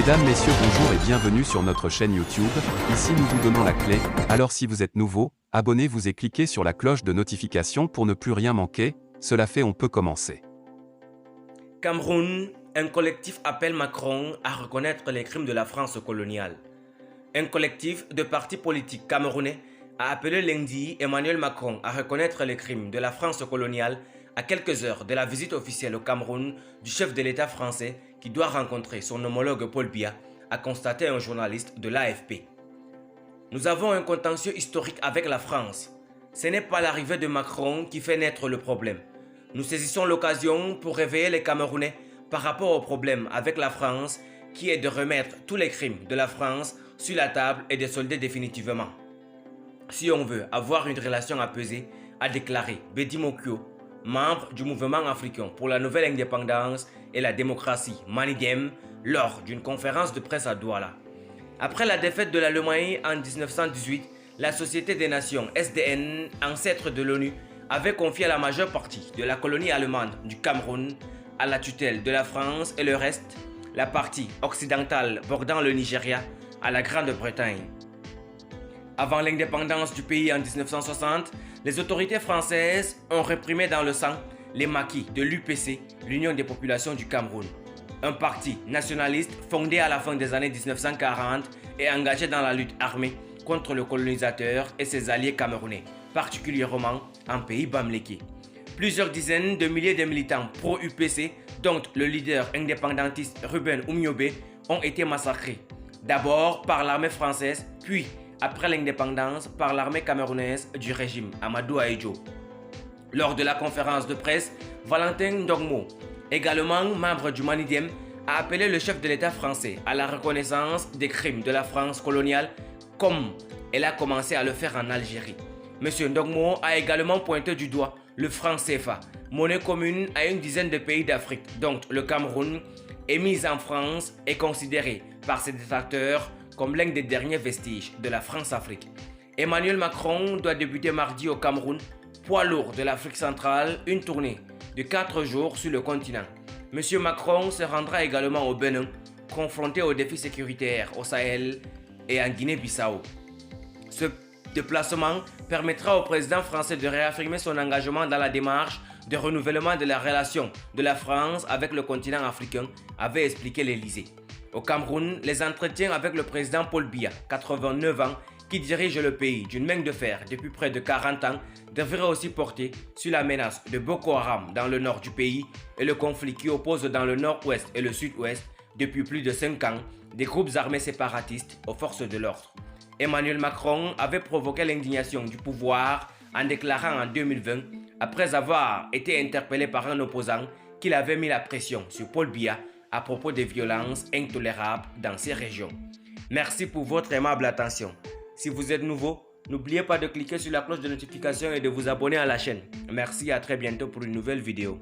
Mesdames, Messieurs, bonjour et bienvenue sur notre chaîne YouTube. Ici nous vous donnons la clé, alors si vous êtes nouveau, abonnez-vous et cliquez sur la cloche de notification pour ne plus rien manquer. Cela fait, on peut commencer. Cameroun, un collectif appelle Macron à reconnaître les crimes de la France coloniale. Un collectif de partis politiques camerounais a appelé lundi Emmanuel Macron à reconnaître les crimes de la France coloniale à quelques heures de la visite officielle au Cameroun du chef de l'État français qui doit rencontrer son homologue Paul Biya, a constaté un journaliste de l'AFP. Nous avons un contentieux historique avec la France. Ce n'est pas l'arrivée de Macron qui fait naître le problème. Nous saisissons l'occasion pour réveiller les Camerounais par rapport au problème avec la France qui est de remettre tous les crimes de la France sur la table et de solder définitivement. Si on veut avoir une relation apaisée, a déclaré Bédi Mokyo, membre du mouvement africain pour la nouvelle indépendance et la démocratie Manidem, lors d'une conférence de presse à Douala. Après la défaite de l'Allemagne en 1918, la Société des Nations SDN, ancêtre de l'ONU, avait confié la majeure partie de la colonie allemande du Cameroun à la tutelle de la France et le reste, la partie occidentale bordant le Nigeria, à la Grande-Bretagne. Avant l'indépendance du pays en 1960, les autorités françaises ont réprimé dans le sang les maquis de l'UPC, l'Union des populations du Cameroun, un parti nationaliste fondé à la fin des années 1940 et engagé dans la lutte armée contre le colonisateur et ses alliés camerounais, particulièrement en pays bamléké. Plusieurs dizaines de milliers de militants pro-UPC, dont le leader indépendantiste Ruben Oumiobe, ont été massacrés. D'abord par l'armée française, puis après l'indépendance par l'armée camerounaise du régime Amadou Ahidjo. Lors de la conférence de presse, Valentin Ndongmo, également membre du Manidem, a appelé le chef de l'État français à la reconnaissance des crimes de la France coloniale comme elle a commencé à le faire en Algérie. M. Ndongmo a également pointé du doigt le franc CFA, monnaie commune à une dizaine de pays d'Afrique, dont le Cameroun, émise en France et considérée par ses détracteurs comme l'un des derniers vestiges de la France-Afrique. Emmanuel Macron doit débuter mardi au Cameroun, poids lourd de l'Afrique centrale, une tournée de 4 jours sur le continent. M. Macron se rendra également au Bénin, confronté aux défis sécuritaires au Sahel et en Guinée-Bissau. Ce déplacement permettra au président français de réaffirmer son engagement dans la démarche de renouvellement de la relation de la France avec le continent africain, avait expliqué l'Élysée. Au Cameroun, les entretiens avec le président Paul Biya, 89 ans, qui dirige le pays d'une main de fer depuis près de 40 ans, devraient aussi porter sur la menace de Boko Haram dans le nord du pays et le conflit qui oppose dans le nord-ouest et le sud-ouest depuis plus de 5 ans des groupes armés séparatistes aux forces de l'ordre. Emmanuel Macron avait provoqué l'indignation du pouvoir en déclarant en 2020, après avoir été interpellé par un opposant, qu'il avait mis la pression sur Paul Biya à propos des violences intolérables dans ces régions. Merci pour votre aimable attention. Si vous êtes nouveau, n'oubliez pas de cliquer sur la cloche de notification et de vous abonner à la chaîne. Merci et à très bientôt pour une nouvelle vidéo.